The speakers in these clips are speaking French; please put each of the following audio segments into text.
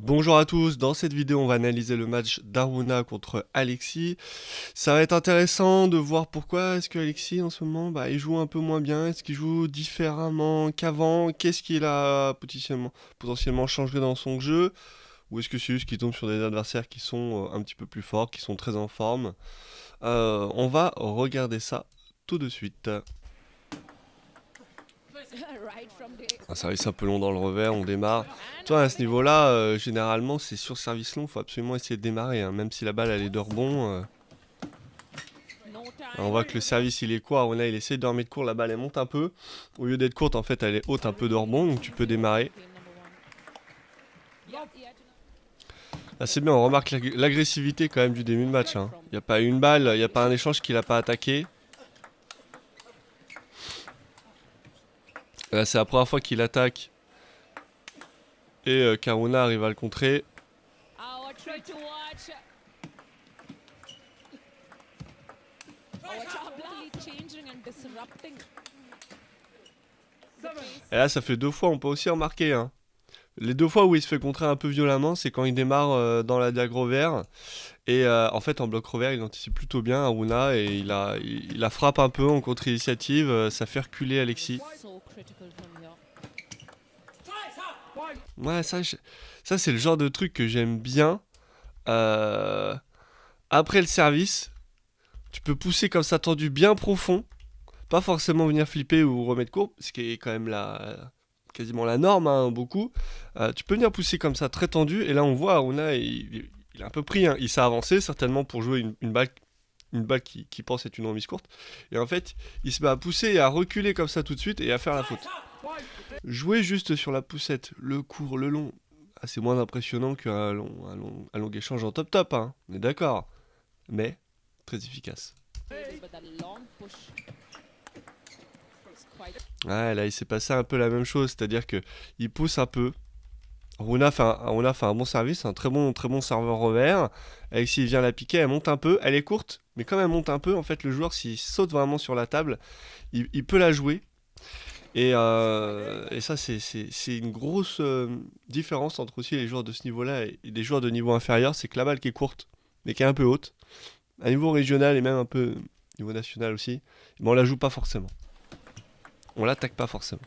Bonjour à tous, dans cette vidéo on va analyser le match d'Aruna contre Alexis. Ça va être intéressant de voir pourquoi est-ce que Alexis en ce moment il joue un peu moins bien, est-ce qu'il joue différemment qu'avant, qu'est-ce qu'il a potentiellement changé dans son jeu, ou est-ce que c'est juste qu'il tombe sur des adversaires qui sont un petit peu plus forts, qui sont très en forme. On va regarder ça tout de suite. Un service un peu long dans le revers, on démarre. Toi, à ce niveau-là, généralement, c'est sur service long, faut absolument essayer de démarrer, hein, même si la balle elle est de rebond. On voit que le service il est court, Aruna il essaie de remettre court, la balle elle monte un peu. Au lieu d'être courte, en fait, elle est haute un peu de rebond, donc tu peux démarrer. Là, c'est bien, on remarque l'agressivité quand même du début de match. Hein. Il n'y a pas une balle, il n'y a pas un échange qu'il n'a pas attaqué. Là, c'est la première fois qu'il attaque. Et Karuna arrive à le contrer. Et là, ça fait 2 fois, on peut aussi remarquer. Hein. Les 2 fois où il se fait contrer un peu violemment, c'est quand il démarre dans la diag vert. Et en fait, en bloc revers, il anticipe plutôt bien Aruna et il la frappe un peu en contre-initiative. Ça fait reculer Alexis. Ouais, ça c'est le genre de truc que j'aime bien. Après le service, tu peux pousser comme ça tendu bien profond. Pas forcément venir flipper ou remettre court, ce qui est quand même quasiment la norme, hein, beaucoup. Tu peux venir pousser comme ça très tendu. Et là, on voit Aruna, il est un peu pris. Hein. Il s'est avancé certainement pour jouer une balle qui pense être une remise courte. Et en fait, il se met à pousser et à reculer comme ça tout de suite et à faire la faute. Jouer juste sur la poussette, le court, le long, c'est moins impressionnant qu'un long échange en top-top, hein. On est d'accord. Mais très efficace. Ouais, là il s'est passé un peu la même chose, c'est-à-dire que il pousse un peu. Aruna fait un bon service, un très bon serveur revers. Alexis vient la piquer, elle monte un peu, elle est courte, mais comme elle monte un peu, en fait le joueur s'il saute vraiment sur la table, il peut la jouer. Et ça c'est une grosse différence entre aussi les joueurs de ce niveau-là et des joueurs de niveau inférieur, c'est que la balle qui est courte, mais qui est un peu haute, à niveau régional et même un peu niveau national aussi, mais on la joue pas forcément. On l'attaque pas forcément.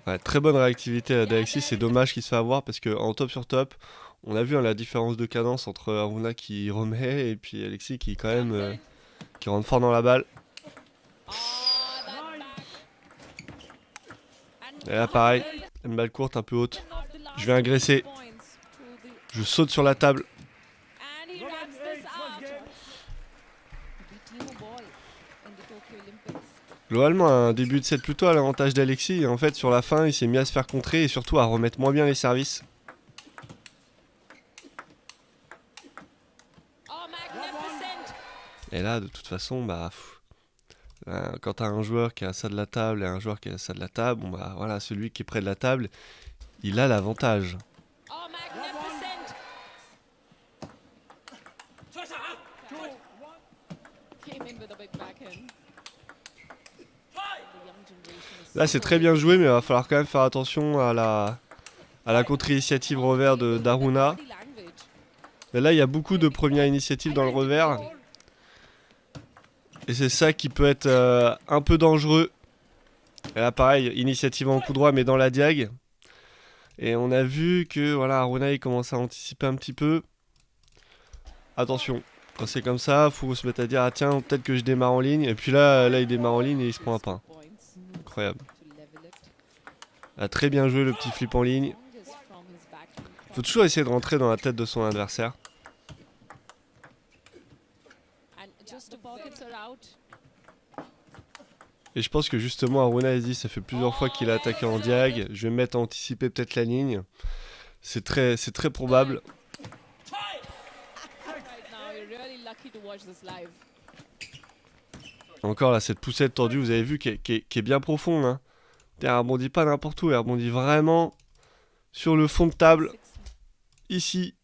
Ouais, très bonne réactivité d'Alexis, c'est dommage qu'il se fait avoir parce qu'en top sur top, on a vu hein, la différence de cadence entre Aruna qui remet et puis Alexis qui quand même qui rentre fort dans la balle. Et là pareil, une balle courte un peu haute. Je vais agresser. Je saute sur la table. Globalement, un début de set plutôt à l'avantage d'Alexis. Et en fait, sur la fin, il s'est mis à se faire contrer et surtout à remettre moins bien les services. Et là, de toute façon, quand t'as un joueur qui a ça de la table et un joueur qui a ça de la table, voilà, celui qui est près de la table, il a l'avantage. Là, c'est très bien joué, mais il va falloir quand même faire attention à la contre-initiative revers d'Aruna. Mais là, il y a beaucoup de premières initiatives dans le revers. Et c'est ça qui peut être un peu dangereux. Et là, pareil, initiative en coup droit, mais dans la diag. Et on a vu que voilà, Aruna il commence à anticiper un petit peu. Attention, quand c'est comme ça, faut se mettre à dire ah tiens, peut-être que je démarre en ligne. Et puis là il démarre en ligne et il se prend un pain. Incroyable. Ah, très bien joué le petit flip en ligne. Faut toujours essayer de rentrer dans la tête de son adversaire. Et je pense que justement Aruna il dit ça fait plusieurs fois qu'il a attaqué en diag. Je vais me mettre à anticiper peut-être la ligne. C'est très probable. Encore là, cette poussette tordue, vous avez vu, qui est bien profonde. Hein. Elle rebondit pas n'importe où, elle rebondit vraiment sur le fond de table. Ici.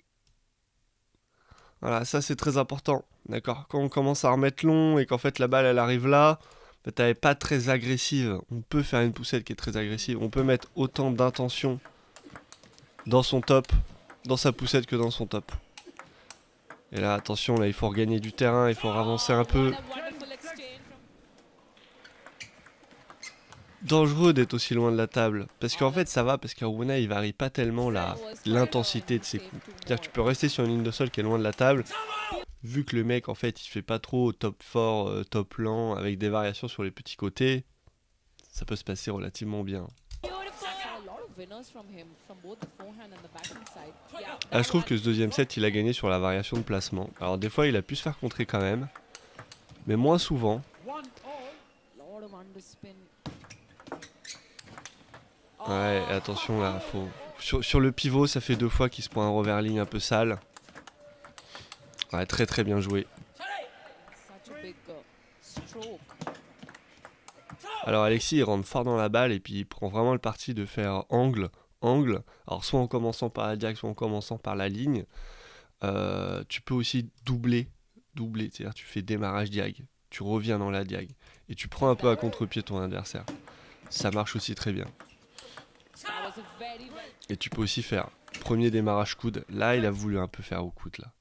Voilà, ça c'est très important. D'accord. Quand on commence à remettre long et qu'en fait la balle elle arrive là, fait, elle est pas très agressive. On peut faire une poussette qui est très agressive. On peut mettre autant d'intention dans son top, dans sa poussette que dans son top. Et là, attention, là, il faut regagner du terrain, il faut avancer un peu. Dangereux d'être aussi loin de la table. Parce qu'en fait, ça va, parce qu'Aruna, il varie pas tellement l'intensité de ses coups. C'est-à-dire que tu peux rester sur une ligne de sol qui est loin de la table. Vu que le mec, en fait, il fait pas trop top fort, top lent, avec des variations sur les petits côtés, ça peut se passer relativement bien. Ah, je trouve que ce deuxième set, il a gagné sur la variation de placement. Alors des fois, il a pu se faire contrer quand même, mais moins souvent. Ouais, attention là, faut... Sur le pivot, ça fait 2 fois qu'il se prend un revers ligne un peu sale. Ouais, très très bien joué. Alors Alexis, il rentre fort dans la balle et puis il prend vraiment le parti de faire angle, angle. Alors soit en commençant par la diag, soit en commençant par la ligne. Tu peux aussi doubler, c'est-à-dire tu fais démarrage diag, tu reviens dans la diag et tu prends un peu à contre-pied ton adversaire. Ça marche aussi très bien. Et tu peux aussi faire premier démarrage coude. Là, il a voulu un peu faire au coude là.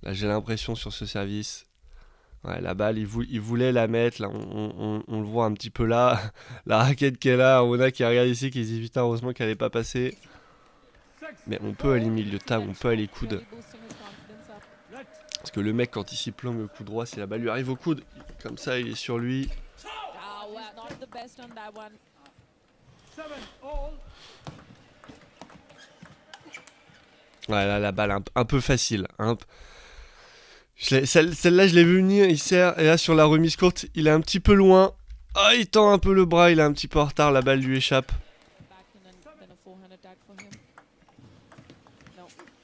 Là, j'ai l'impression sur ce service. Ouais, la balle, il voulait la mettre. Là, on le voit un petit peu là. La raquette qu'elle a, on a qui regarde ici, qui se dit putain, heureusement qu'elle n'est pas passée. Mais on peut aller milieu de table, on peut aller coude. Parce que le mec, quand il s'y plombe le coup droit, si la balle lui arrive au coude, comme ça, il est sur lui. Ouais, là, la balle un peu facile. Celle-là, je l'ai vu venir, il sert. Et là, sur la remise courte, il est un petit peu loin. Ah, il tend un peu le bras, il est un petit peu en retard, la balle lui échappe.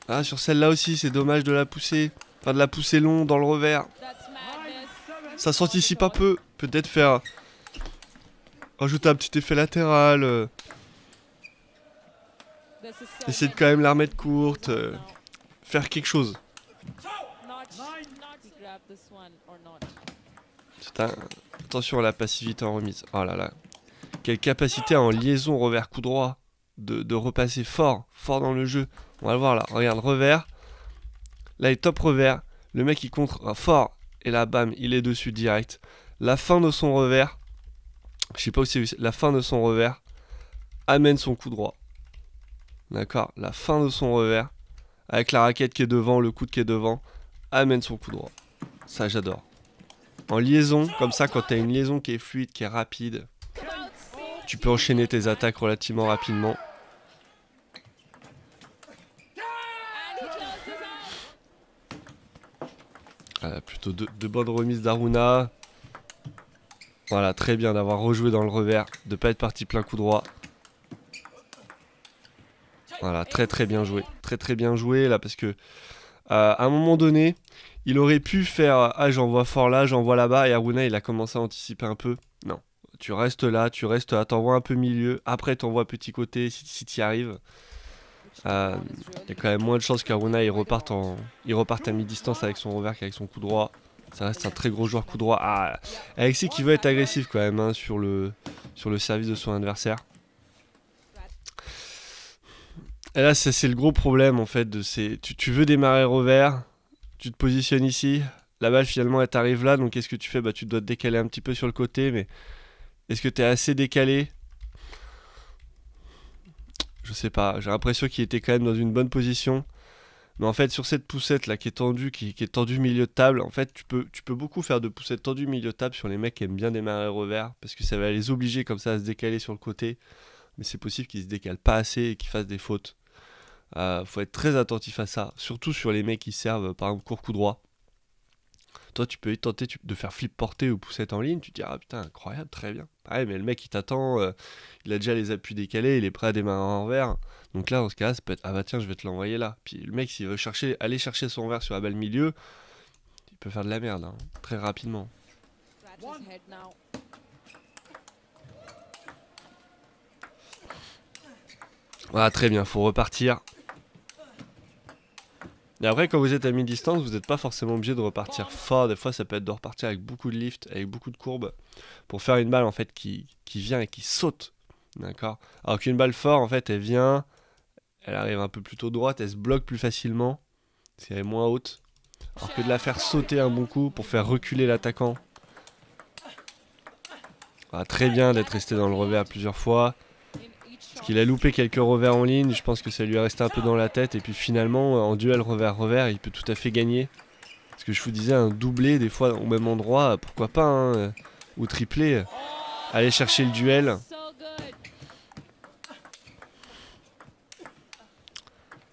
Ah, sur celle-là aussi, c'est dommage de la pousser. Enfin, de la pousser long dans le revers. Ça s'anticipe un peu. Peut-être faire... rajouter un petit effet latéral. Essayer de quand même la remettre courte. Faire quelque chose. Attention à la passivité en remise. Oh là là. Quelle capacité en liaison revers coup droit. De repasser fort dans le jeu. On va le voir là. Regarde, revers. Là, il top revers. Le mec, il contre fort. Et là, bam, il est dessus direct. La fin de son revers. Je sais pas où c'est. La fin de son revers amène son coup droit. D'accord. La fin de son revers. Avec la raquette qui est devant, le coude qui est devant. Amène son coup droit. Ça, j'adore. En liaison, comme ça, quand t'as une liaison qui est fluide, qui est rapide, tu peux enchaîner tes attaques relativement rapidement. Plutôt de bonnes remises d'Aruna. Voilà, très bien d'avoir rejoué dans le revers, de pas être parti plein coup droit. Voilà, très très bien joué. Très très bien joué là parce que à un moment donné, il aurait pu faire ah j'envoie fort là, j'envoie là-bas et Aruna il a commencé à anticiper un peu. Non, tu restes là, t'envoies un peu milieu, après t'envoies petit côté si t'y arrives. Il y a quand même moins de chances qu'Aruna il reparte à mi-distance avec son revers qu'avec son coup droit. Ça reste un très gros joueur coup droit. Ah, Alexis qui veut être agressif quand même hein, sur le service de son adversaire. Et là, c'est le gros problème en fait. Tu veux démarrer revers, tu te positionnes ici, la balle finalement elle t'arrive là, donc qu'est-ce que tu fais? Bah, tu dois te décaler un petit peu sur le côté, mais est-ce que tu es assez décalé? Je sais pas, j'ai l'impression qu'il était quand même dans une bonne position. Mais en fait, sur cette poussette là qui est tendue, qui est tendue milieu de table, en fait, tu peux beaucoup faire de poussettes tendues milieu de table sur les mecs qui aiment bien démarrer revers, parce que ça va les obliger comme ça à se décaler sur le côté. Mais c'est possible qu'ils se décalent pas assez et qu'ils fassent des fautes. Faut être très attentif à ça, surtout sur les mecs qui servent par exemple court coup droit. Toi, tu peux tenter de faire flip porté ou poussette en ligne, tu te dis ah putain, incroyable, très bien. Pareil, mais le mec il t'attend, il a déjà les appuis décalés, il est prêt à démarrer en revers. Donc là, dans ce cas-là, ça peut être ah bah tiens, je vais te l'envoyer là. Puis le mec, s'il veut aller chercher son revers sur la balle milieu, il peut faire de la merde, hein, très rapidement. Voilà, très bien, faut repartir. Et après, quand vous êtes à mi-distance, vous n'êtes pas forcément obligé de repartir fort. Des fois, ça peut être de repartir avec beaucoup de lift, avec beaucoup de courbes, pour faire une balle en fait qui vient et qui saute. D'accord. Alors qu'une balle fort, en fait, elle vient, elle arrive un peu plutôt droite, elle se bloque plus facilement, si elle est moins haute. Alors que de la faire sauter un bon coup pour faire reculer l'attaquant. Voilà, très bien d'être resté dans le revers plusieurs fois. Parce qu'il a loupé quelques revers en ligne, je pense que ça lui est resté un peu dans la tête. Et puis finalement, en duel revers-revers, il peut tout à fait gagner. Parce que je vous disais, un doublé, des fois au même endroit, pourquoi pas, hein, ou triplé. Aller chercher le duel.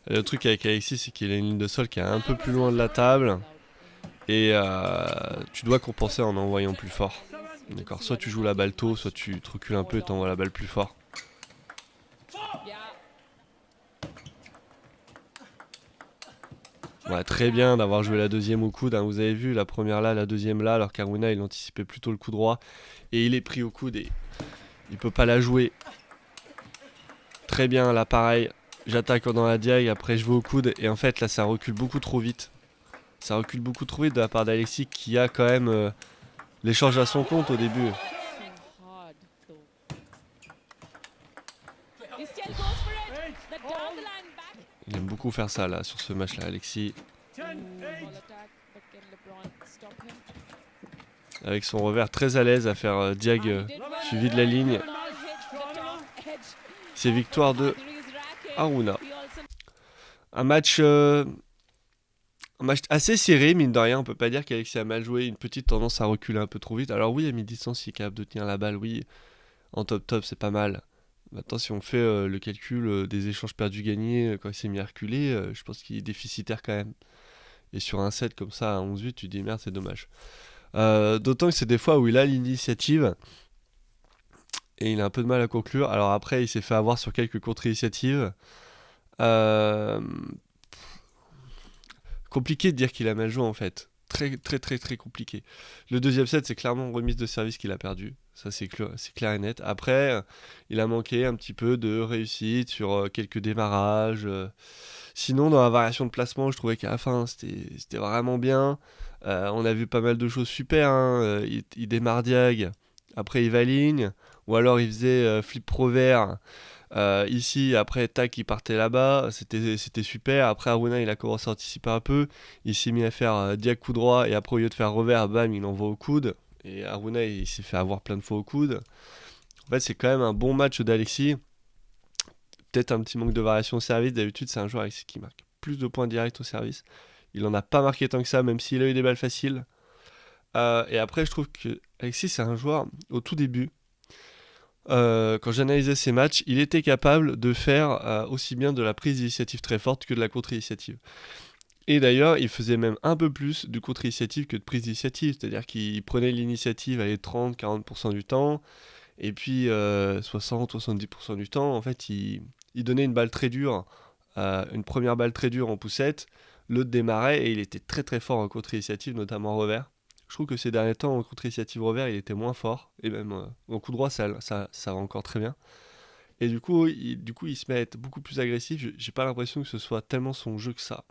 Le truc avec Alexis, c'est qu'il a une ligne de sol qui est un peu plus loin de la table. Et tu dois compenser en envoyant plus fort. D'accord, soit tu joues la balle tôt, soit tu te recules un peu et t'envoies la balle plus fort. Ouais, très bien d'avoir joué la deuxième au coude, hein. Vous avez vu, la première là, la deuxième là, alors qu'Aruna il anticipait plutôt le coup droit. Et il est pris au coude et il peut pas la jouer. Très bien, là pareil, j'attaque dans la diag, après je vais au coude. Et en fait là ça recule beaucoup trop vite. Ça recule beaucoup trop vite de la part d'Alexis qui a quand même l'échange à son compte au début. Il aime beaucoup faire ça là sur ce match là, Alexis. Avec son revers très à l'aise à faire diag suivi de la ligne. C'est victoire de Aruna. Un match assez serré, mine de rien. On peut pas dire qu'Alexis a mal joué. Une petite tendance à reculer un peu trop vite. Alors oui, à mi-distance, il est capable de tenir la balle. Oui, en top, c'est pas mal. Maintenant, si on fait le calcul des échanges perdus-gagnés quand il s'est mis à reculer, je pense qu'il est déficitaire quand même. Et sur un set comme ça à 11-8, tu te dis merde, c'est dommage. D'autant que c'est des fois où il a l'initiative et il a un peu de mal à conclure. Alors après, il s'est fait avoir sur quelques contre-initiatives. Euh, Compliqué de dire qu'il a mal joué en fait. Très compliqué. Le deuxième set, c'est clairement remise de service qu'il a perdu. Ça, c'est clair et net. Après, il a manqué un petit peu de réussite sur quelques démarrages. Sinon, dans la variation de placement, je trouvais qu'à la fin, c'était vraiment bien. On a vu pas mal de choses super, hein. Il démarre diag, après il va ligne, ou alors il faisait flip pro vert. Ici, après, tac, il partait là-bas, c'était super. Après, Aruna, il a commencé à anticiper un peu. Il s'est mis à faire diag coup droit, et après, au lieu de faire revers, bam, il envoie au coude. Et Aruna, il s'est fait avoir plein de fois au coude. En fait, c'est quand même un bon match d'Alexis. Peut-être un petit manque de variation au service. D'habitude, c'est un joueur Alexis qui marque plus de points directs au service. Il en a pas marqué tant que ça, même s'il a eu des balles faciles. Et après, je trouve que Alexis, c'est un joueur, au tout début, quand j'analysais ses matchs, il était capable de faire aussi bien de la prise d'initiative très forte que de la contre-initiative. Et d'ailleurs, il faisait même un peu plus de contre-initiative que de prise d'initiative. C'est-à-dire qu'il prenait l'initiative à 30-40% du temps, et puis 60-70% du temps, en fait, il donnait une balle très dure, une première balle très dure en poussette, l'autre démarrait, et il était très fort en contre-initiative, notamment en revers. Je trouve que ces derniers temps, en contre-initiative revers, il était moins fort, et même en coup droit, ça va encore très bien. Et du coup, il se met à être beaucoup plus agressif. J'ai pas l'impression que ce soit tellement son jeu que ça.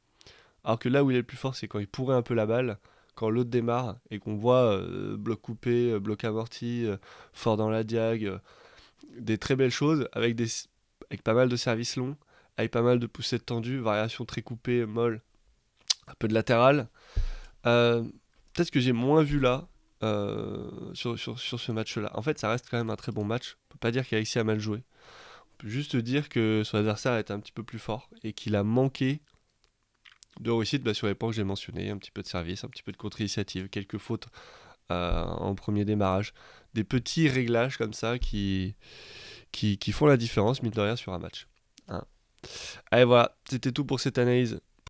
Alors que là où il est le plus fort, c'est quand il pourrait un peu la balle, quand l'autre démarre et qu'on voit bloc coupé, bloc amorti, fort dans la diag, des très belles choses avec pas mal de services longs, avec pas mal de poussettes tendues, variations très coupées, molles, un peu de latéral. Euh, Peut-être que j'ai moins vu là sur ce match-là. En fait, ça reste quand même un très bon match. On peut pas dire qu'Alexis a mal joué. On peut juste dire que son adversaire était un petit peu plus fort et qu'il a manqué de réussite sur les points que j'ai mentionnés. Un petit peu de service, un petit peu de contre-initiative, quelques fautes en premier démarrage. Des petits réglages comme ça qui font la différence, mine de rien, sur un match. Hein. Allez, voilà, c'était tout pour cette analyse